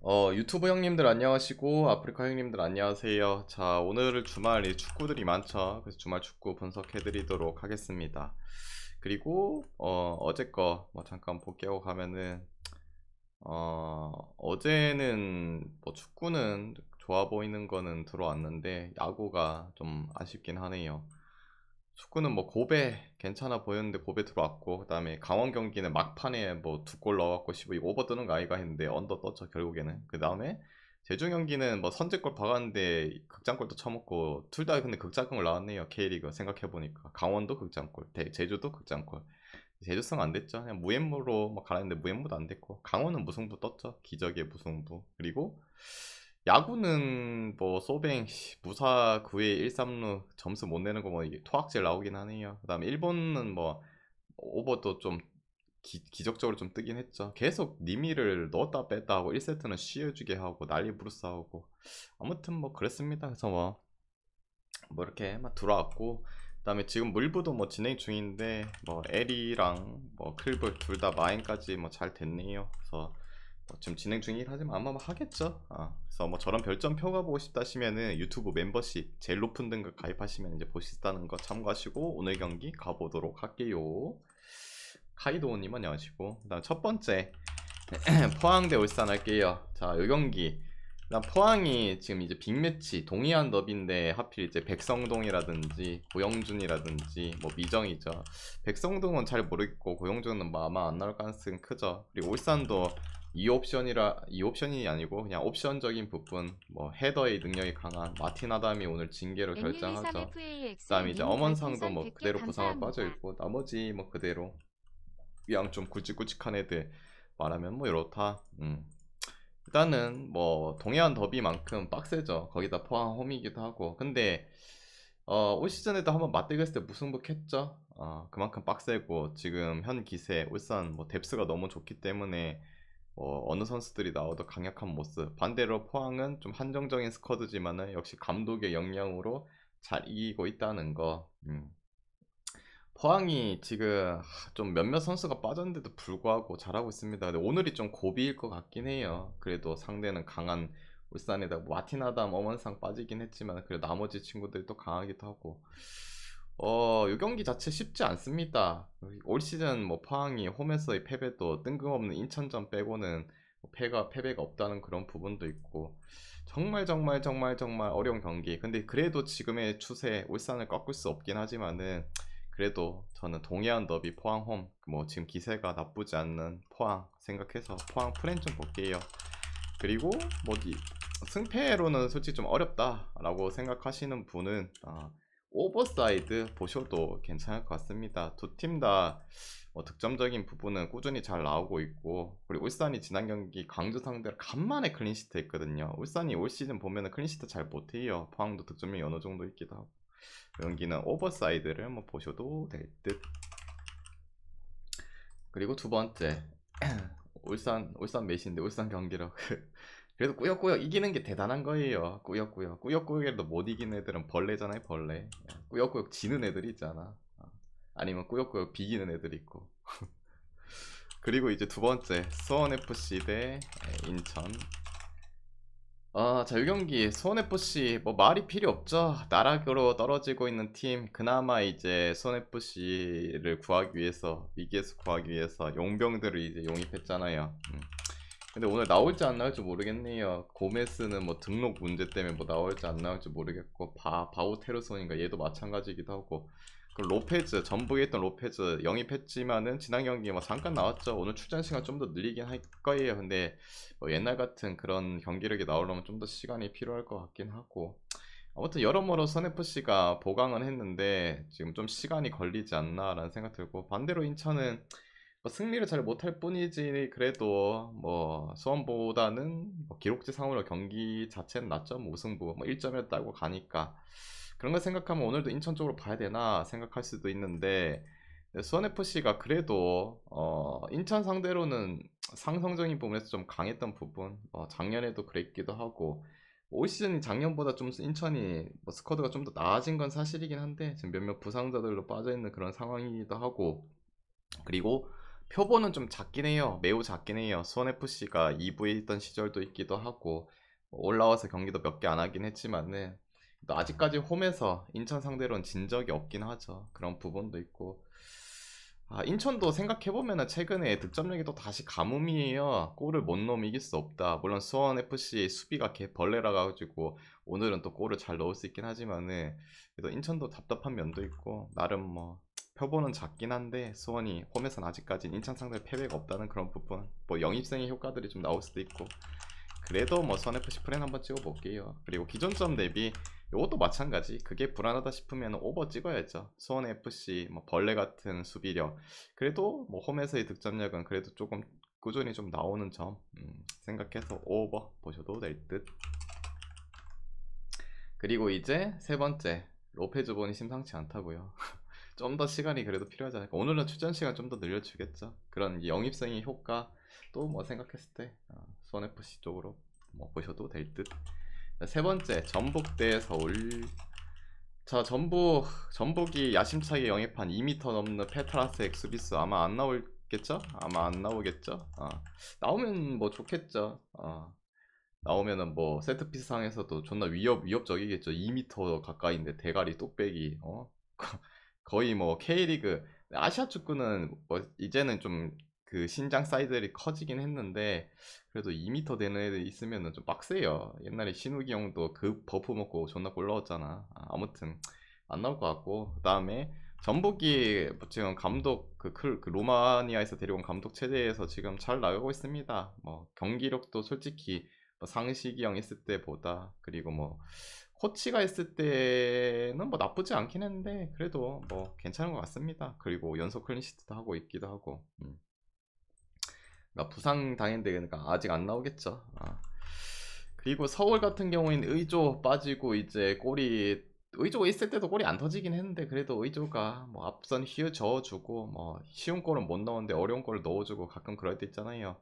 유튜브 형님들 안녕하시고 아프리카 형님들 안녕하세요. 자, 오늘 주말 이 축구들이 많죠. 그래서 주말 축구 분석해드리도록 하겠습니다. 그리고 어제 거 뭐 잠깐 볼게요 가면은 어제는 뭐 축구는 좋아 보이는 거는 들어왔는데 야구가 좀 아쉽긴 하네요. 축구는 뭐 고베 괜찮아 보였는데 고베 들어왔고, 그다음에 강원 경기는 막판에 뭐 두 골 넣어갖고 12 오버 뜨는 거 아이가 했는데 언더 떴죠 결국에는. 그다음에 제주 경기는 뭐 선제골 박았는데 극장골도 쳐먹고 둘 다 근데 극장골 나왔네요. K리그 생각해보니까 강원도 극장골, 제주도 극장골. 제주성 안 됐죠. 그냥 무앤무로 뭐 갈았는데 무앤무도 안 됐고, 강원은 무승부 떴죠. 기적의 무승부. 그리고 야구는 뭐 소뱅 무사 9회 1-3루 점수 못 내는 거 뭐 토악질 나오긴 하네요. 그다음에 일본은 뭐 오버도 좀 기적적으로 좀 뜨긴 했죠. 계속 니미를 넣었다 뺐다 하고 1세트는 쉬어주게 하고 난리 부르스 하고 아무튼 뭐 그랬습니다. 그래서 뭐 이렇게 막 들어왔고, 그다음에 지금 물부도 뭐 진행 중인데 뭐 에리랑 뭐 클불 둘 다 마인까지 뭐 잘 됐네요. 그래서 뭐 지금 진행 중이긴 하지만 아마 뭐 하겠죠. 그래서 뭐 저런 별점표가 보고 싶다 하시면은 유튜브 멤버십 제일 높은 등급 가입하시면 이제 보실 수 있다는 거 참고하시고 오늘 경기 가보도록 할게요. 카이도우님 안녕하시고, 그다음 첫 번째 포항 대 울산 할게요. 자, 요 경기 일단 포항이 지금 이제 빅매치 동해안 더비인데 하필 이제 백성동이라든지 고영준이라든지 뭐 미정이죠. 백성동은 잘 모르겠고 고영준은 뭐 아마 안 나올 가능성이 크죠. 그리고 울산도 이 옵션이 아니고 그냥 옵션적인 부분, 뭐 헤더의 능력이 강한 마틴 아담이 오늘 징계로 결정하죠. 그 다음에 이제 N123FAX 엄원상도 별풍선 뭐 100개 그대로 부상을 빠져 감사합니다. 있고 나머지 뭐 그대로 그냥 좀 굵직굵직한 애들 말하면 뭐 이렇다. 일단은 뭐 동해안 더비만큼 빡세죠. 거기다 포항 홈이기도 하고. 근데 올 시즌에도 한번 맞대결했을 때 무승부했죠. 그만큼 빡세고 지금 현 기세 울산 뭐 뎁스가 너무 좋기 때문에 어느 선수들이 나와도 강력한 모습. 반대로 포항은 좀 한정적인 스쿼드지만은 역시 감독의 역량으로 잘 이기고 있다는 거. 포항이 지금 좀 몇몇 선수가 빠졌는데도 불구하고 잘하고 있습니다. 근데 오늘이 좀 고비일 것 같긴 해요. 그래도 상대는 강한 울산에다 뭐 마티나담 엄원상 빠지긴 했지만 그래도 나머지 친구들이 또 강하기도 하고. 이 경기 자체 쉽지 않습니다. 올 시즌 뭐 포항이 홈에서의 패배도 뜬금없는 인천전 빼고는 뭐 패배가 없다는 그런 부분도 있고, 정말 정말 정말 정말 어려운 경기. 근데 그래도 지금의 추세 울산을 꺾을 수 없긴 하지만은 그래도 저는 동해안 더비 포항 홈, 뭐 지금 기세가 나쁘지 않는 포항 생각해서 포항 프랜 좀 볼게요. 그리고 뭐지, 승패로는 솔직히 좀 어렵다라고 생각하시는 분은 오버사이드 보셔도 괜찮을 것 같습니다. 두 팀 다 득점적인 부분은 꾸준히 잘 나오고 있고, 그리고 울산이 지난 경기 광주 상대로 간만에 클린시트 했거든요. 울산이 올 시즌 보면은 클린시트 잘 못해요. 포항도 득점이 어느 정도 있기도 하고. 여기는 오버사이드를 한번 보셔도 될 듯. 그리고 두 번째 울산 메시인데 울산 경기력 그래도 꾸역꾸역 이기는 게 대단한 거예요. 꾸역꾸역에도 못 이기는 애들은 벌레잖아요, 벌레. 꾸역꾸역 지는 애들이 있잖아. 아니면 꾸역꾸역 비기는 애들이 있고. 그리고 이제 두 번째 수원FC 대 인천. 자, 이 경기 수원FC 뭐 말이 필요 없죠. 나락으로 떨어지고 있는 팀, 그나마 이제 수원FC를 구하기 위해서, 위기에서 구하기 위해서 용병들을 이제 용입했잖아요. 근데 오늘 나올지 안 나올지 모르겠네요. 고메스는 뭐 등록 문제 때문에 뭐 나올지 안 나올지 모르겠고, 바우테르손인가 얘도 마찬가지기도 하고. 그 로페즈, 전북에 있던 로페즈 영입했지만은 지난 경기에 뭐 잠깐 나왔죠. 오늘 출전 시간 좀 더 늘리긴 할 거예요. 근데 뭐 옛날 같은 그런 경기력이 나오려면 좀 더 시간이 필요할 것 같긴 하고. 아무튼 여러모로 선FC가 보강은 했는데 지금 좀 시간이 걸리지 않나라는 생각 들고, 반대로 인천은 뭐 승리를 잘 못할 뿐이지 그래도 뭐 수원보다는 뭐 기록지상으로 경기 자체는 낫죠. 뭐 우승부 뭐 1점이라도 따고 가니까 그런 걸 생각하면 오늘도 인천 쪽으로 봐야 되나 생각할 수도 있는데, 수원FC가 그래도 인천 상대로는 상성적인 부분에서 좀 강했던 부분, 작년에도 그랬기도 하고 올 시즌이 작년보다 좀 인천이 뭐 스쿼드가 좀 더 나아진 건 사실이긴 한데 지금 몇몇 부상자들로 빠져있는 그런 상황이기도 하고, 그리고 표본은 좀 작긴 해요. 매우 작긴 해요. 수원FC가 2부에 있던 시절도 있기도 하고 뭐 올라와서 경기도 몇 개 안 하긴 했지만은 또 아직까지 홈에서 인천 상대로는 진 적이 없긴 하죠. 그런 부분도 있고 인천도 생각해보면은 최근에 득점력이 또 다시 가뭄이에요. 골을 못 넣으면 이길 수 없다. 물론 수원FC의 수비가 개 벌레라 가지고 오늘은 또 골을 잘 넣을 수 있긴 하지만은 그래도 인천도 답답한 면도 있고 나름 뭐 표본은 작긴 한데 수원이 홈에서는 아직까지 인천 상대 패배가 없다는 그런 부분, 뭐 영입생의 효과들이 좀 나올 수도 있고 그래도 뭐 수원FC 프렌 한번 찍어볼게요. 그리고 기존점 대비 요것도 마찬가지. 그게 불안하다 싶으면 오버 찍어야죠. 수원FC 뭐 벌레 같은 수비력, 그래도 뭐 홈에서의 득점력은 그래도 조금 꾸준히 좀 나오는 점 생각해서 오버 보셔도 될 듯. 그리고 이제 세 번째, 로페즈 본이 심상치 않다고요. 좀 더 시간이 그래도 필요하지 않을까. 오늘은 출전 시간 좀 더 늘려주겠죠. 그런 영입생의 효과 또 뭐 생각했을 때 수원FC 쪽으로 뭐 보셔도 될 듯. 세 번째, 전북 대 서울. 자, 전북이 야심차게 영입한 2m 넘는 페트라스 엑스비스 아마 안 나오겠죠? 아마 안 나오겠죠? 나오면 뭐 좋겠죠. 나오면은 뭐 세트피스 상에서도 존나 위협적이겠죠. 2m 가까이인데 대가리 뚝배기 거의 뭐 K리그 아시아 축구는 뭐 이제는 좀 그 신장 사이즈들이 커지긴 했는데 그래도 2m 되는 애들 있으면은 좀 빡세요. 옛날에 신우기 형도 그 버프 먹고 존나 골 넣었잖아. 아무튼 안 나올 것 같고, 그다음에 전북이 뭐 지금 감독 그 로마니아에서 데려온 감독 체제에서 지금 잘 나가고 있습니다. 뭐 경기력도 솔직히 뭐 상식이 형 있을 때보다, 그리고 뭐 코치가 있을 때는 뭐 나쁘지 않긴 했는데 그래도 뭐 괜찮은 것 같습니다. 그리고 연속 클린시트도 하고 있기도 하고. 그러니까 부상 당했는데 그러니까 아직 안 나오겠죠. 그리고 서울 같은 경우에는 의조 빠지고 이제 골이, 의조가 있을 때도 골이 안 터지긴 했는데 그래도 의조가 뭐 앞선 휘어 저어주고 뭐 쉬운 골은 못 넣었는데 어려운 골을 넣어주고 가끔 그럴 때 있잖아요.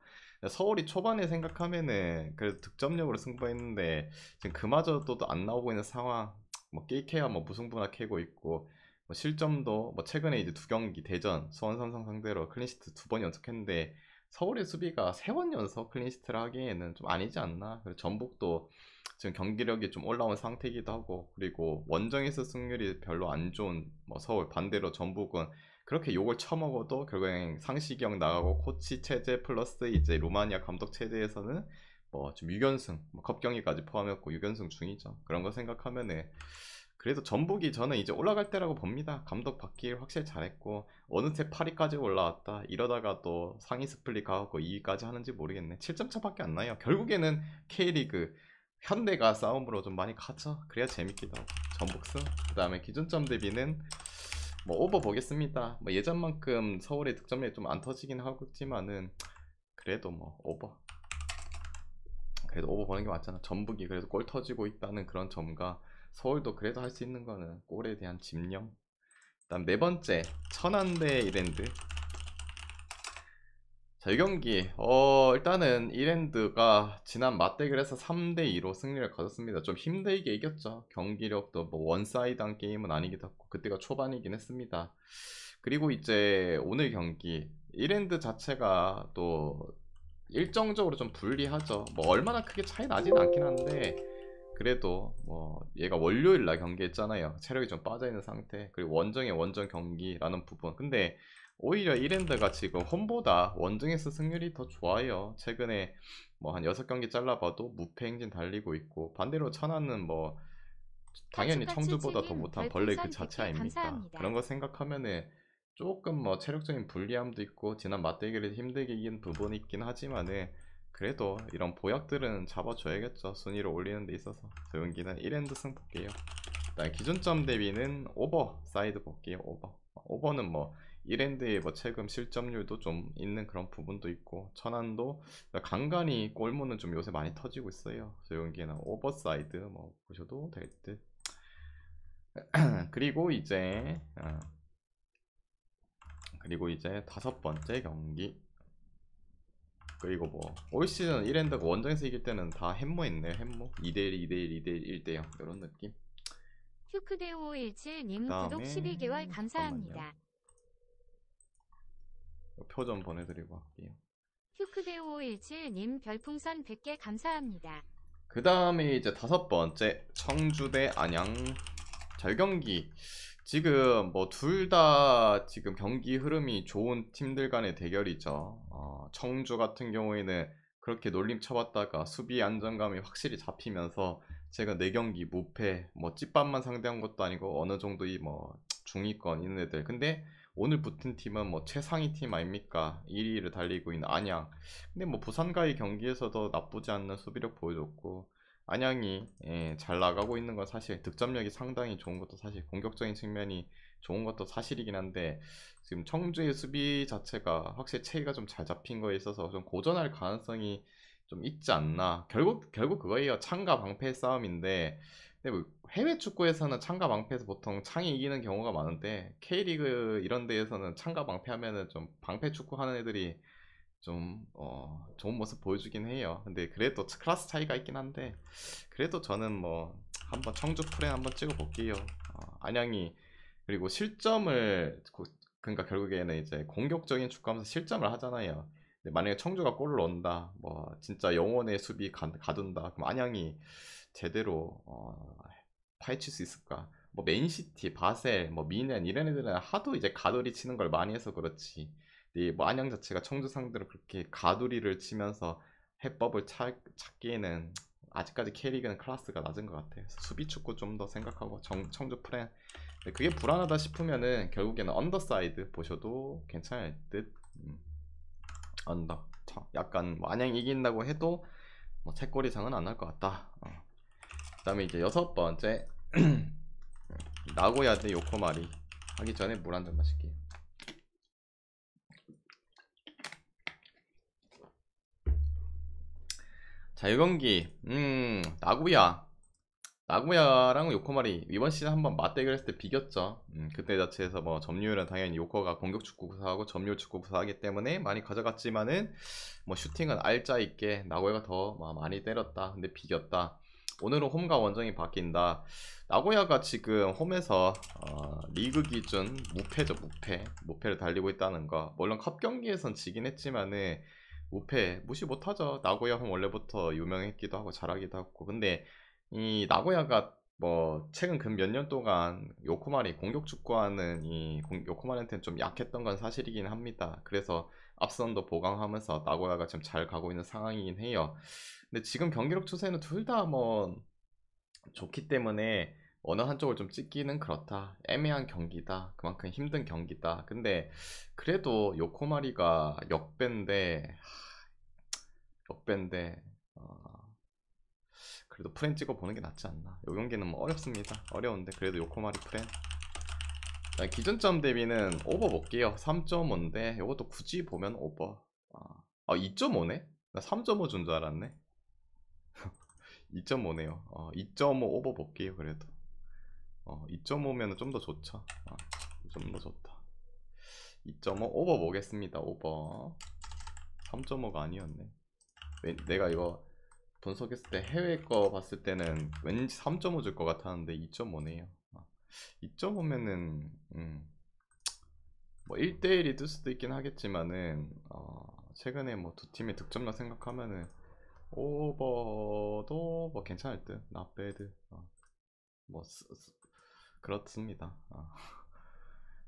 서울이 초반에 생각하면은 그래도 득점력으로 승부했는데 지금 그마저도 안 나오고 있는 상황. 뭐 게이케야 뭐 무승부나 캐고 있고 뭐 실점도 뭐 최근에 이제 두 경기 대전 수원 삼성 상대로 클린시트 두 번 연속했는데 서울의 수비가 세 번 연속 클린시트를 하기에는 좀 아니지 않나. 그리고 전북도 지금 경기력이 좀 올라온 상태이기도 하고, 그리고 원정에서 승률이 별로 안 좋은 뭐 서울, 반대로 전북은 그렇게 욕을 처먹어도 결국엔 상시경 나가고 코치 체제 플러스 이제 루마니아 감독 체제에서는 뭐 좀 6연승, 뭐 컵 경기까지 포함했고 6연승 중이죠. 그런 거 생각하면은 그래도 전북이 저는 이제 올라갈 때라고 봅니다. 감독 바뀌길 확실히 잘했고 어느새 8위까지 올라왔다. 이러다가 또 상위 스플릿 가고 2위까지 하는지 모르겠네. 7점 차밖에 안 나요. 결국에는 K리그 현대가 싸움으로 좀 많이 가죠. 그래야 재밌기도 하고. 전북승. 그 다음에 기준점 대비는 뭐 오버 보겠습니다. 뭐 예전만큼 서울의 득점력이 좀 안 터지긴 하겠지만은 그래도 뭐 오버. 그래도 오버 보는 게 맞잖아. 전북이 그래도 골 터지고 있다는 그런 점과 서울도 그래도 할 수 있는 거는 골에 대한 집념. 그다음 네 번째, 천안 대 이랜드. 자, 이 경기 일단은 이랜드가 지난 맞대결에서 3대2로 승리를 거뒀습니다. 좀 힘들게 이겼죠. 경기력도 뭐 원사이드한 게임은 아니기도 하고 그때가 초반이긴 했습니다. 그리고 이제 오늘 경기 이랜드 자체가 또 일정적으로 좀 불리하죠. 뭐 얼마나 크게 차이 나진 않긴 한데 그래도 뭐 얘가 월요일 날 경기했잖아요. 체력이 좀 빠져있는 상태. 그리고 원정의 원정 경기라는 부분. 근데 오히려 이랜드가 지금 홈보다 원정에서 승률이 더 좋아요. 최근에 뭐 한 6경기 잘라봐도 무패 행진 달리고 있고, 반대로 천안은 뭐 당연히 청주보다 더 카츠카츠치님 못한 벌레 그 별풍선 자체 100개 아닙니까? 그런 감사합니다. 거 생각하면은 조금 뭐 체력적인 불리함도 있고 지난 맞대결에서 힘들게 이긴 부분이 있긴 하지만은 그래도 이런 보약들은 잡아줘야겠죠. 순위를 올리는 데 있어서. 저 경기는 1엔드 승 볼게요. 일단 기준점 대비는 오버 사이드 볼게요. 오버는 뭐 1엔드의 뭐 최근 실점률도 좀 있는 그런 부분도 있고 천안도 간간히 골문은 좀 요새 많이 터지고 있어요. 저 경기는 오버 사이드 뭐 보셔도 될 듯. 그리고 이제 다섯 번째 경기. 그리고 뭐 올 시즌 1엔드가 원정에서 이길 때는 다 햄모했네요. 햄모 2대1 2대1 2대1 1대0 이런 느낌. 그 큐크데오 17님 구독 다음에 12개월 잠깐만요. 감사합니다. 표 좀 보내드리고 할게요. 큐크데오17님 별풍선 100개 감사합니다. 그 다음에 이제 다섯 번째 청주 대 안양 잘 경기. 지금 뭐 둘 다 지금 경기 흐름이 좋은 팀들 간의 대결이죠. 청주 같은 경우에는 그렇게 놀림 쳐봤다가 수비 안정감이 확실히 잡히면서 제가 4경기 무패, 뭐 찐밥만 상대한 것도 아니고 어느 정도 이 뭐 중위권 있는 애들. 근데 오늘 붙은 팀은 뭐 최상위 팀 아닙니까? 1위를 달리고 있는 안양. 근데 뭐 부산과의 경기에서도 나쁘지 않는 수비력 보여줬고 안양이 잘 나가고 있는 건 사실 득점력이 상당히 좋은 것도 사실 공격적인 측면이 좋은 것도 사실이긴 한데 지금 청주의 수비 자체가 확실히 체계가 좀 잘 잡힌 거에 있어서 좀 고전할 가능성이 좀 있지 않나. 결국 그거예요. 창과 방패의 싸움인데 근데 뭐 해외 축구에서는 창과 방패에서 보통 창이 이기는 경우가 많은데 K리그 이런 데에서는 창과 방패 하면은 좀 방패 축구 하는 애들이 좀 좋은 모습 보여주긴 해요. 근데 그래도 클래스 차이가 있긴 한데 그래도 저는 뭐 한번 청주 프렌 한번 찍어 볼게요. 안양이 그리고 실점을 그러니까 결국에는 이제 공격적인 축구하면서 실점을 하잖아요. 근데 만약에 청주가 골을 넣는다, 뭐 진짜 영혼의 수비 가둔다, 그럼 안양이 제대로 파헤칠 수 있을까? 뭐 맨시티, 바셀, 뭐 미넨 이런 애들은 하도 이제 가돌이 치는 걸 많이 해서 그렇지. 뭐 안양 자체가 청주 상대로 그렇게 가두리를 치면서 해법을 찾기에는 아직까지 K리그는 클래스가 낮은 것 같아요. 그래서 수비 축구 좀 더 생각하고 청주 프렌. 근데 그게 불안하다 싶으면은 결국에는 언더사이드 보셔도 괜찮을 듯. 언더. 약간 뭐 안양 이긴다고 해도 뭐 3골 이상은 안 날 것 같다. 그다음에 이제 여섯 번째 나고야 대 요코마리 하기 전에 물 한 잔 마실게요. 자, 이 경기 나고야랑 요코마리 이번 시즌 한번 맞대결했을 때 비겼죠. 그때 자체에서 뭐 점유율은 당연히 요코가 공격 축구 구사하고 점유율 축구 구사하기 때문에 많이 가져갔지만은 뭐 슈팅은 알짜 있게 나고야가 더 많이 때렸다. 근데 비겼다. 오늘은 홈과 원정이 바뀐다. 나고야가 지금 홈에서 리그 기준 무패죠. 무패를 달리고 있다는 거. 물론 컵 경기에선 지긴 했지만은 무패 무시 못하죠. 나고야 홈 원래부터 유명했기도 하고 잘하기도 하고. 근데 이 나고야가 뭐 최근 근 몇 년 동안 요코마리 공격 축구하는 요코마리한테는 좀 약했던 건 사실이긴 합니다. 그래서 앞선도 보강하면서 나고야가 지금 잘 가고 있는 상황이긴 해요. 근데 지금 경기력 추세는 둘 다 뭐 좋기 때문에 어느 한쪽을 좀 찍기는 그렇다. 애매한 경기다. 그만큼 힘든 경기다. 근데 그래도 요코마리가 역배인데 그래도 프렌 찍어 보는 게 낫지 않나. 요 경기는 뭐 어렵습니다. 어려운데 그래도 요코마리 프렌. 기준점 대비는 오버 볼게요. 3.5인데 이것도 굳이 보면 오버. 2.5네? 나 3.5 준 줄 알았네. 2.5네요. 2.5 오버 볼게요. 그래도 2.5면 좀 더 좋죠. 좀 더 좋다. 2.5 오버 보겠습니다. 오버. 3.5가 아니었네. 내가 이거 분석했을 때 해외 거 봤을 때는 왠지 3.5 줄 것 같았는데 2.5네요. 2.5면은 뭐 1대1이 뜰 수도 있긴 하겠지만은 최근에 뭐 두 팀의 득점력 생각하면은 오버도 뭐 괜찮을 듯. 나배드 뭐 그렇습니다.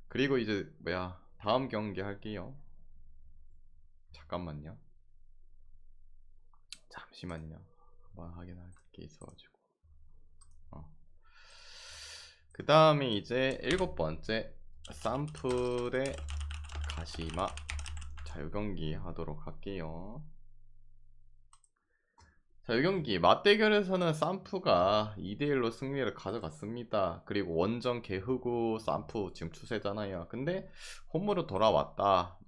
그리고 이제 뭐야 다음 경기 할게요. 잠깐만요. 잠시만요. 한번 확인할 게 있어가지고. 그 다음에 이제 일곱 번째 산프 대 가시마. 자, 이 경기 하도록 할게요. 자, 이 경기 맞대결에서는 산프가 2대1로 승리를 가져갔습니다. 그리고 원정 개흐구 산프 지금 추세잖아요. 근데 홈으로 돌아왔다.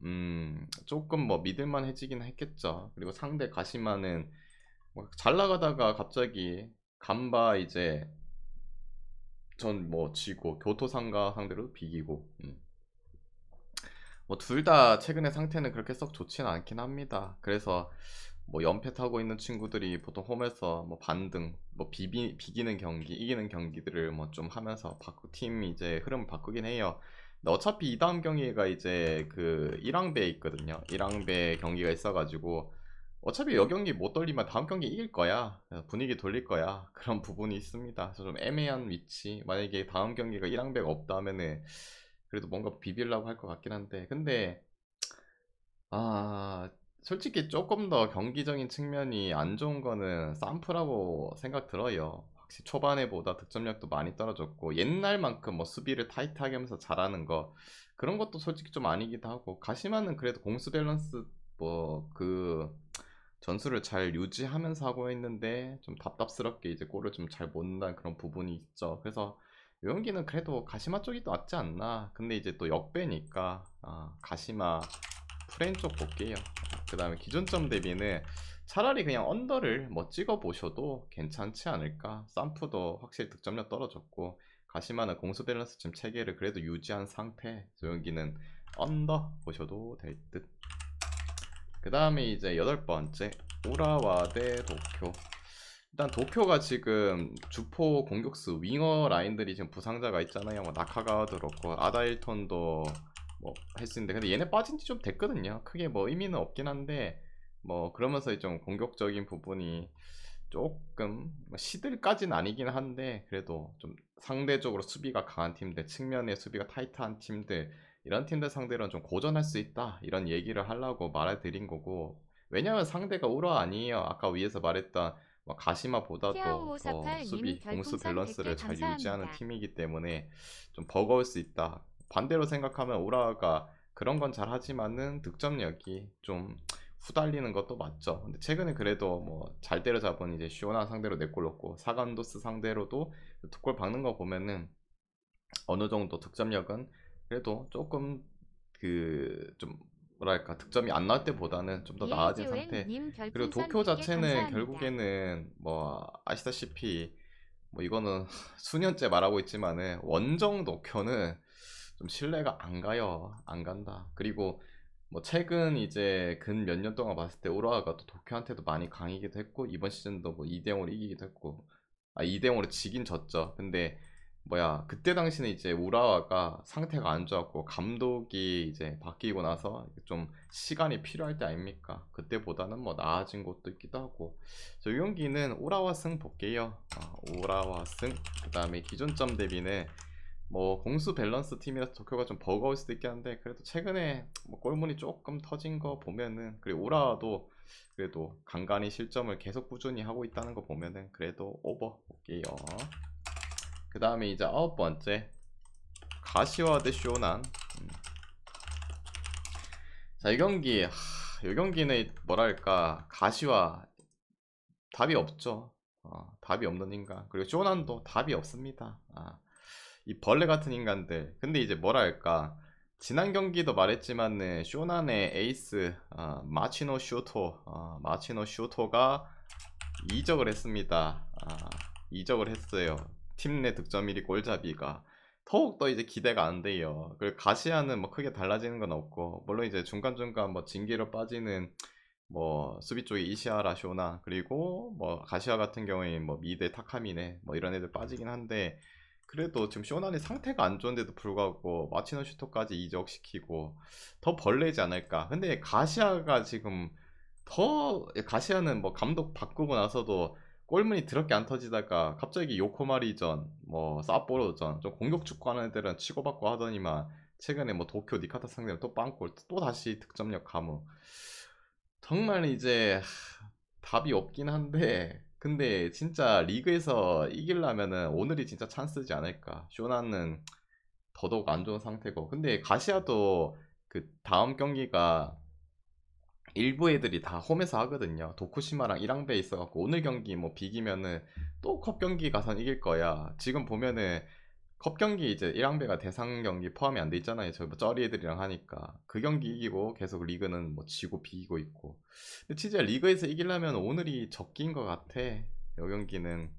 조금 뭐 믿을만 해지긴 했겠죠. 그리고 상대 가시마는 뭐잘 나가다가 갑자기 간바 이제 전 뭐 지고 교토상가 상대로 비기고 뭐 둘 다 최근에 상태는 그렇게 썩 좋지는 않긴 합니다. 그래서 뭐 연패 타고 있는 친구들이 보통 홈에서 뭐 반등, 뭐 비기는 경기, 이기는 경기들을 뭐 좀 하면서 팀 이제 흐름을 바꾸긴 해요. 근데 어차피 이 다음 경기가 이제 그 1항배 있거든요. 1항배 경기가 있어가지고 어차피 여 경기 못 돌리면 다음 경기 이길 거야. 그래서 분위기 돌릴 거야. 그런 부분이 있습니다. 그래서 좀 애매한 위치. 만약에 다음 경기가 1항배가 없다면은 그래도 뭔가 비빌라고 할 것 같긴 한데, 근데 솔직히 조금 더 경기적인 측면이 안 좋은 거는 쌈프라고 생각 들어요. 확실히 초반에보다 득점력도 많이 떨어졌고 옛날만큼 뭐 수비를 타이트하게 하면서 잘하는 거 그런 것도 솔직히 좀 아니기도 하고, 가시마는 그래도 공수 밸런스 뭐 그 전술을 잘 유지하면서 하고 있는데 좀 답답스럽게 이제 골을 좀 잘 못 넣는 그런 부분이 있죠. 그래서 이 경기는 그래도 가시마 쪽이 더 낫지 않나. 근데 이제 또 역배니까 가시마 프레임 쪽 볼게요. 그 다음에 기존점 대비는 차라리 그냥 언더를 뭐 찍어 보셔도 괜찮지 않을까. 쌈프도 확실히 득점력 떨어졌고 가시마는 공수 밸런스 지금 체계를 그래도 유지한 상태. 조용기는 언더 보셔도 될 듯. 그 다음에 이제 여덟 번째 우라와 대 도쿄. 일단 도쿄가 지금 주포 공격수 윙어 라인들이 지금 부상자가 있잖아요. 뭐 나카가와도 그렇고 아다일톤도 뭐 했었는데, 근데 얘네 빠진 지 좀 됐거든요. 크게 뭐 의미는 없긴 한데 뭐 그러면서 좀 공격적인 부분이 조금 뭐 시들까지는 아니긴 한데 그래도 좀 상대적으로 수비가 강한 팀들, 측면에 수비가 타이트한 팀들, 이런 팀들 상대로는 좀 고전할 수 있다, 이런 얘기를 하려고 말해드린 거고. 왜냐면 상대가 우라 아니에요. 아까 위에서 말했던 뭐 가시마보다도 더 티아오548님 수비 공수 별풍선 100개 밸런스를 잘 유지하는 감사합니다. 팀이기 때문에 좀 버거울 수 있다. 반대로 생각하면 우라가 그런 건 잘하지만은 득점력이 좀 후달리는 것도 맞죠. 근데 최근에 그래도 뭐 잘 때려잡은 이제 시오나 상대로 4골 넣고 사간도스 상대로도 2골 박는 거 보면은 어느 정도 득점력은 그래도 조금 그 좀 뭐랄까 득점이 안 나올 때보다는 좀 더 나아진 상태. 예지오행님 그리고 별풍선 도쿄 100개 자체는 감사합니다. 결국에는 뭐 아시다시피 뭐 이거는 수년째 말하고 있지만은 원정 도쿄는 좀 신뢰가 안 가요. 안 간다. 그리고 뭐 최근 이제 근 몇 년 동안 봤을 때 우라와가 또 도쿄한테도 많이 강이기도 했고 이번 시즌도 뭐 2대0으로 이기기도 했고, 2대0으로 지긴 졌죠. 근데 뭐야, 그때 당시는 이제 우라와가 상태가 안 좋았고 감독이 이제 바뀌고 나서 좀 시간이 필요할 때 아닙니까? 그때보다는 뭐 나아진 것도 있기도 하고. 저 이 경기는 우라와 승 볼게요. 우라와 승. 그 다음에 기존점 대비는 뭐 공수 밸런스 팀이라서 도쿄가 좀 버거울 수도 있긴 한데 그래도 최근에 뭐 골문이 조금 터진 거 보면은, 그리고 우라와도 그래도 간간히 실점을 계속 꾸준히 하고 있다는 거 보면은 그래도 오버 볼게요. 그 다음에 이제 아홉 번째 가시와 대 쇼난. 자, 이 경기는 뭐랄까 가시와 답이 없죠. 답이 없는 인간. 그리고 쇼난도 답이 없습니다. 이 벌레 같은 인간들. 근데 이제 뭐랄까 지난 경기도 말했지만은 쇼난의 에이스 마치노 슈토가 이적을 했습니다. 이적을 했어요. 팀 내 득점 1위 골잡이가 더욱더 이제 기대가 안 돼요. 그리고 가시아는 뭐 크게 달라지는 건 없고, 물론 이제 중간중간 뭐 징계로 빠지는 뭐 수비 쪽에 이시아라 쇼나, 그리고 뭐 가시아 같은 경우에 뭐 미드 타카미네 뭐 이런 애들 빠지긴 한데, 그래도 지금 쇼난이 상태가 안 좋은데도 불구하고 마치노 슈토까지 이적시키고 더 벌레지 않을까. 근데 가시아가 지금 더, 가시아는 뭐 감독 바꾸고 나서도 골문이 더럽게 안 터지다가 갑자기 요코마리전 뭐 사포로전 좀 공격 축구하는 애들은 치고받고 하더니만 최근에 뭐 도쿄 니카타 상대로 또 빵골, 또 다시 득점력 가무. 정말 이제 답이 없긴 한데, 근데 진짜 리그에서 이기려면은 오늘이 진짜 찬스지 않을까. 쇼나는 더더욱 안 좋은 상태고, 근데 가시아도 그 다음 경기가 일부 애들이 다 홈에서 하거든요. 도쿠시마랑 1항배에 있어갖고 오늘 경기 뭐 비기면은 또 컵 경기 가선 이길 거야. 지금 보면은 컵 경기 이제 1항배가 대상 경기 포함이 안 돼 있잖아요. 저뭐 쩌리 애들이랑 하니까 그 경기 이기고 계속 리그는 뭐 지고 비기고 있고. 근데 진짜 리그에서 이기려면 오늘이 적기인 것 같아. 이 경기는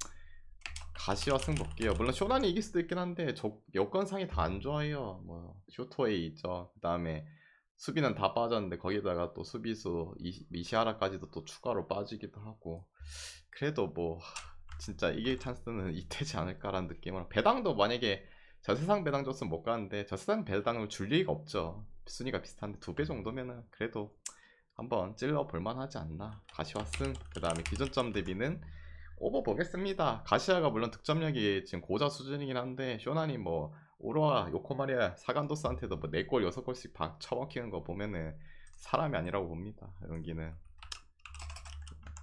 가시와 승복기요. 물론 쇼난이 이길 수도 있긴 한데 여건상이 다 안 좋아요. 뭐 쇼토에 있죠. 그 다음에 수비는 다 빠졌는데 거기다가 또 수비수 미시하라까지도 또 추가로 빠지기도 하고. 그래도 뭐 진짜 이길 찬스는 이때지 않을까라는 느낌으로, 배당도 만약에 저세상 배당 줬으면 못 가는데 저세상 배당을 줄 리가 없죠. 순위가 비슷한데 2배 정도면은 그래도 한번 찔러 볼만하지 않나. 가시화 승. 그 다음에 기존점 대비는 오버 보겠습니다. 가시아가 물론 득점력이 지금 고자 수준이긴 한데 쇼나니 뭐 오로아 요코마리아 사간도스한테도 뭐 4골 6골씩 쳐먹히는 거 보면은 사람이 아니라고 봅니다. 연기는.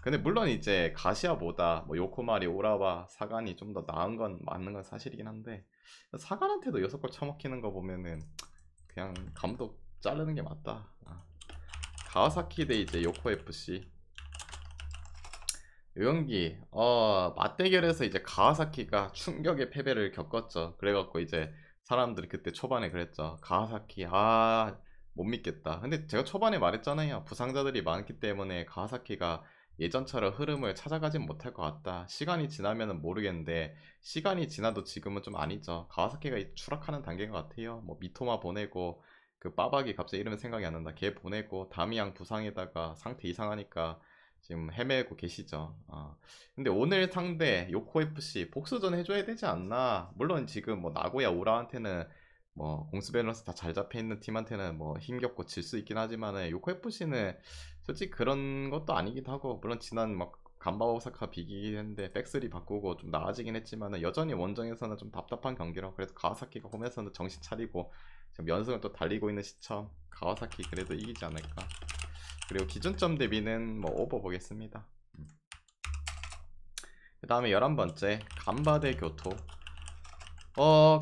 근데 물론 이제 가시아보다 뭐 요코마리 오라와 사간이 좀 더 나은 건 맞는 건 사실이긴 한데 사간한테도 6골 쳐먹히는 거 보면은 그냥 감독 자르는 게 맞다. 가와사키 대 이제 요코 FC 요경기 맞대결에서 이제 가와사키가 충격의 패배를 겪었죠. 그래갖고 이제 사람들이 그때 초반에 그랬죠. 가와사키 못 믿겠다. 근데 제가 초반에 말했잖아요. 부상자들이 많기 때문에 가와사키가 예전처럼 흐름을 찾아가진 못할 것 같다. 시간이 지나면은 모르겠는데 시간이 지나도 지금은 좀 아니죠. 가와사키가 추락하는 단계인 것 같아요. 뭐 미토마 보내고 그 빠박이 갑자기 이름은 생각이 안 난다. 걔 보내고 다미양 부상에다가 상태 이상하니까 지금 헤매고 계시죠. 근데 오늘 상대 요코FC 복수전 해줘야 되지 않나. 물론 지금 뭐 나고야 오라한테는 뭐 공수 밸런스 다 잘 잡혀 있는 팀한테는 뭐 힘겹고 질 수 있긴 하지만은 요코FC는 솔직히 그런 것도 아니기도 하고, 물론 지난 막 간바 오사카 비기긴 했는데 백스리 바꾸고 좀 나아지긴 했지만은 여전히 원정에서는 좀 답답한 경기라. 그래서 가와사키가 홈에서는 정신 차리고 지금 연승을 또 달리고 있는 시점 가와사키 그래도 이기지 않을까. 그리고 기준점 대비는 뭐 오버 보겠습니다. 그 다음에 11번째 간바 대 교토.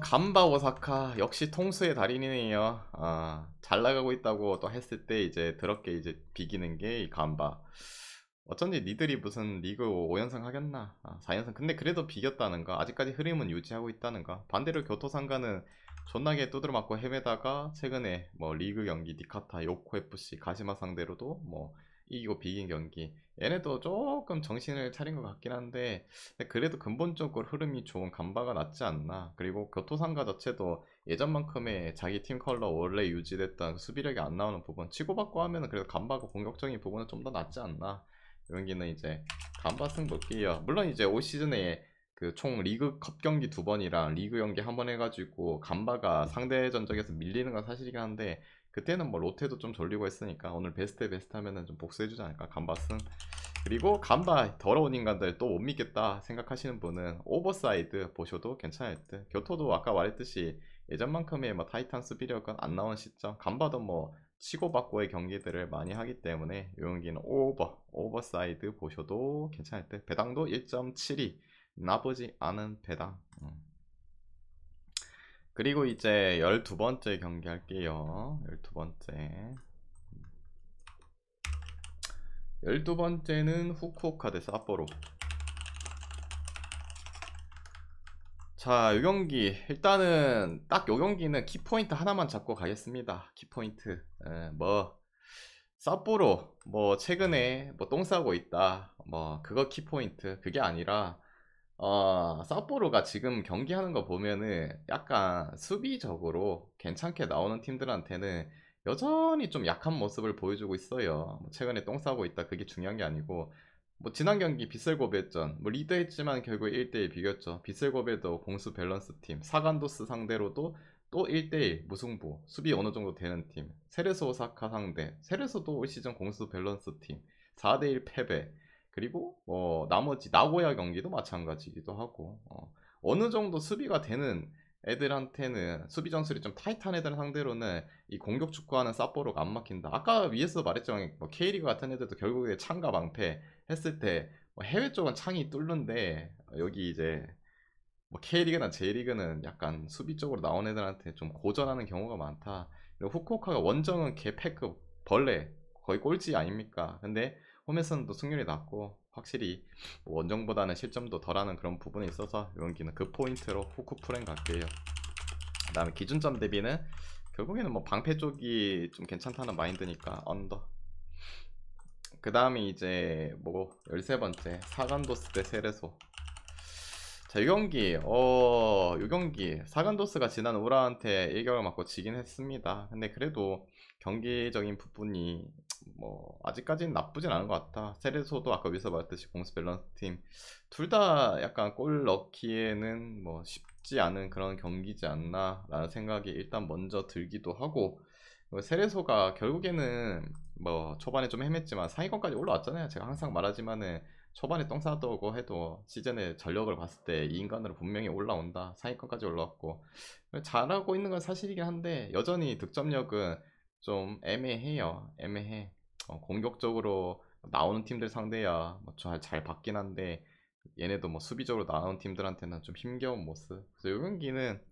간바 오사카 역시 통수의 달인이네요. 잘 나가고 있다고 또 했을 때 이제 더럽게 이제 비기는 게 이 간바. 어쩐지 니들이 무슨 리그 5연승 하겠나. 4연승. 근데 그래도 비겼다는 거, 아직까지 흐름은 유지하고 있다는 거. 반대로 교토 상가는 존나게 두드려 맞고 헤매다가 최근에 뭐 리그 경기 니카타 요코 FC 가시마 상대로도 뭐 이기고 비긴 경기, 얘네도 조금 정신을 차린 것 같긴 한데 그래도 근본적으로 흐름이 좋은 간바가 낫지 않나. 그리고 교토상가 자체도 예전만큼의 자기 팀 컬러 원래 유지됐던 수비력이 안 나오는 부분 치고받고 하면은 그래도 간바가 공격적인 부분은 좀 더 낫지 않나. 여기는 이제 간바 승 볼게요. 물론 이제 올 시즌에 그 총 리그 컵 경기 2번이랑 리그 경기 1번 해가지고 간바가 상대 전적에서 밀리는 건 사실이긴 한데 그때는 뭐 롯데도 좀 졸리고 했으니까 오늘 베스트 하면은 좀 복수해주지 않을까. 간바 승. 그리고 간바 더러운 인간들 또 못 믿겠다 생각하시는 분은 오버사이드 보셔도 괜찮을 듯. 교토도 아까 말했듯이 예전만큼의 뭐 타이탄 수비력은 안 나오는 시점, 간바도 뭐 치고받고의 경기들을 많이 하기 때문에 이 경기는 오버사이드 보셔도 괜찮을 듯. 배당도 1.72 나쁘지 않은 배당. 그리고 이제 12번째 경기 할게요. 12번째 12번째는 후쿠오카 대 삿포로. 자, 이 경기 일단은 딱 이 경기는 키포인트 하나만 잡고 가겠습니다. 키포인트 뭐 삿포로 뭐 최근에 뭐 똥 싸고 있다 뭐 그거 키포인트 그게 아니라 삿포로가 지금 경기하는 거 보면은 약간 수비적으로 괜찮게 나오는 팀들한테는 여전히 좀 약한 모습을 보여주고 있어요. 뭐 최근에 똥 싸고 있다 그게 중요한 게 아니고, 뭐 지난 경기 빗슬고베전 뭐 리드했지만 결국 1대1 비겼죠. 빗슬고베도 공수 밸런스 팀, 사간도스 상대로도 또 1대1 무승부, 수비 어느 정도 되는 팀, 세레소 오사카 상대, 세레소도 올 시즌 공수 밸런스 팀 4대1 패배. 그리고 나머지 나고야 경기도 마찬가지기도 하고, 어느 정도 수비가 되는 애들한테는, 수비 전술이 좀 타이트한 애들 상대로는 이 공격 축구하는 삿포로가 안 막힌다. 아까 위에서 말했지만 뭐 K리그 같은 애들도 결국에 창과 방패 했을 때뭐 해외 쪽은 창이 뚫는데 여기 이제 뭐 K리그나 J리그는 약간 수비 쪽으로 나온 애들한테 좀 고전하는 경우가 많다. 그리고 후쿠오카가 원정은 개패급 벌레 거의 꼴찌 아닙니까? 근데 홈에서는 또 승률이 낮고 확실히 뭐 원정보다는 실점도 덜하는 그런 부분이 있어서 이 경기는 그 포인트로 후쿠프랭 갈게요. 그 다음에 기준점 대비는 결국에는 뭐 방패 쪽이 좀 괜찮다는 마인드니까 언더. 그 다음에 이제 뭐 13번째 사간도스 대 세레소. 자, 이 경기 사간도스가 지난 우라한테 1결 맞고 지긴 했습니다. 근데 그래도 경기적인 부분이 뭐 아직까지는 나쁘진 않은 것 같다. 세레소도 아까 위에서 말했듯이 공수 밸런스 팀 둘 다 약간 골 넣기에는 뭐 쉽지 않은 그런 경기지 않나 라는 생각이 일단 먼저 들기도 하고, 세레소가 결국에는 뭐 초반에 좀 헤맸지만 상위권까지 올라왔잖아요. 제가 항상 말하지만은 초반에 똥 싸도고 해도 시즌의 전력을 봤을 때 이 인간으로 분명히 올라온다. 상위권까지 올라왔고 잘하고 있는 건 사실이긴 한데 여전히 득점력은 좀 애매해요. 애매해. 공격적으로 나오는 팀들 상대야 뭐잘 받긴 한데 얘네도 뭐 수비적으로 나오는 팀들한테는 좀 힘겨운 모습. 그래서 이 경기는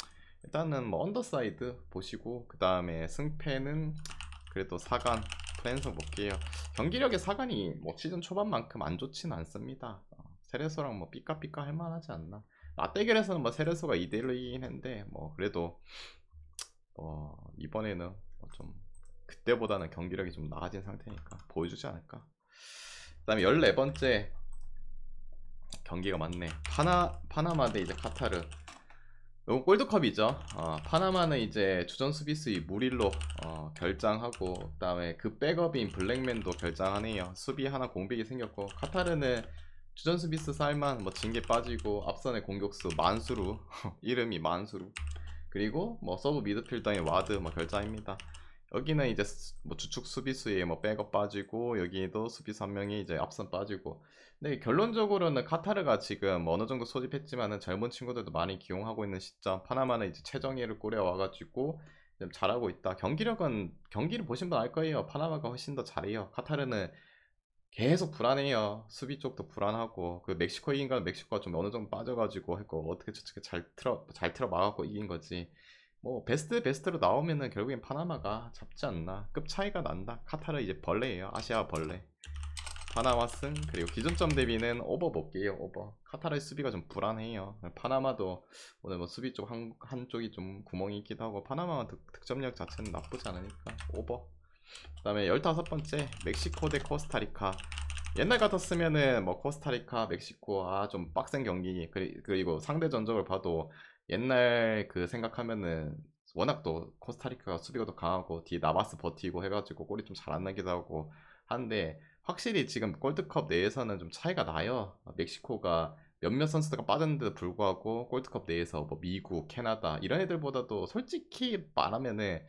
일단은 뭐 언더사이드 보시고 그 다음에 승패는 그래도 4간 플랜서 볼게요. 경기력의 4간이 뭐 시즌 초반만큼 안 좋진 않습니다. 세레소랑 뭐 삐까삐까 할만하지 않나. 맞대결에서는 뭐 세레소가 2대1로 이긴 했는데 뭐 그래도 이번에는 뭐좀 그때보다는 경기력이 좀 나아진 상태니까 보여주지 않을까. 그 다음에 14번째 경기가 맞네. 파나마 대 이제 카타르. 이건 골드컵이죠. 파나마는 이제 주전 수비수이 무릴로 결장하고 그다음에 그 백업인 블랙맨도 결장하네요. 수비 하나 공백이 생겼고, 카타르는 주전 수비수 살만 뭐 징계 빠지고 앞선의 공격수 만수루 이름이 만수루, 그리고 뭐 서브 미드필더인 와드 뭐 결장입니다. 여기는 이제 뭐 주축 수비수에 뭐 백업 빠지고 여기도 수비수 한 명이 이제 앞선 빠지고. 근데 결론적으로는 카타르가 지금 어느 정도 소집했지만은 젊은 친구들도 많이 기용하고 있는 시점, 파나마는 이제 최정예를 꾸려와가지고 좀 잘하고 있다. 경기력은 경기를 보신 분 알 거예요. 파나마가 훨씬 더 잘해요. 카타르는 계속 불안해요. 수비 쪽도 불안하고, 그 멕시코 이긴 건 멕시코가 좀 어느 정도 빠져가지고 했고 어떻게 저렇게 잘 틀어 막았고 이긴 거지. 뭐 베스트로 나오면은 결국엔 파나마가 잡지 않나. 급 차이가 난다. 카타르 이제 벌레예요. 아시아 벌레. 파나마 승. 그리고 기존점 대비는 오버 볼게요. 오버. 카타르의 수비가 좀 불안해요. 파나마도 오늘 뭐 수비 쪽 한쪽이 좀 구멍이 있기도 하고, 파나마 득점력 자체는 나쁘지 않으니까 오버. 그 다음에 15번째 멕시코 대 코스타리카. 옛날 같았으면은 뭐 코스타리카 멕시코 좀 빡센 경기. 그리고 상대 전적을 봐도 옛날 그 생각하면은 워낙 또 코스타리카가 수비가 더 강하고 뒤에 나바스 버티고 해가지고 골이 좀 잘 안 나기도 하고 한데, 확실히 지금 골드컵 내에서는 좀 차이가 나요. 멕시코가 몇몇 선수가 빠졌는데도 불구하고 골드컵 내에서 뭐 미국, 캐나다 이런 애들보다도 솔직히 말하면은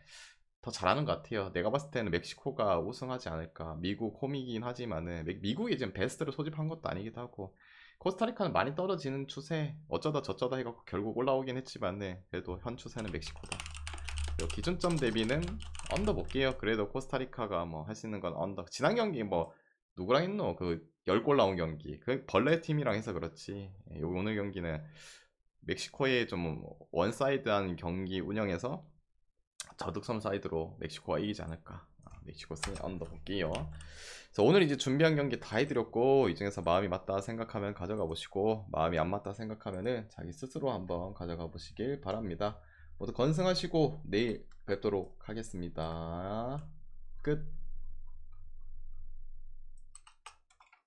더 잘하는 것 같아요. 내가 봤을 때는 멕시코가 우승하지 않을까. 미국 홈이긴 하지만은 미국이 지금 베스트를 소집한 것도 아니기도 하고, 코스타리카는 많이 떨어지는 추세. 어쩌다 저쩌다 해갖고 결국 올라오긴 했지만은 그래도 현 추세는 멕시코다. 그리고 기준점 대비는 언더 볼게요. 그래도 코스타리카가 뭐 할 수 있는 건 언더. 지난 경기 뭐 누구랑 했노? 그 10골 나온 경기. 그 벌레 팀이랑 해서 그렇지. 오늘 경기는 멕시코의 좀 원사이드한 경기 운영에서 저득점 사이드로 멕시코가 이기지 않을까. 멕시코 승리 언더 볼게요. 그래서 오늘 이제 준비한 경기 다 해드렸고, 이 중에서 마음이 맞다 생각하면 가져가 보시고, 마음이 안 맞다 생각하면은 자기 스스로 한번 가져가 보시길 바랍니다. 모두 건승하시고 내일 뵙도록 하겠습니다. 끝.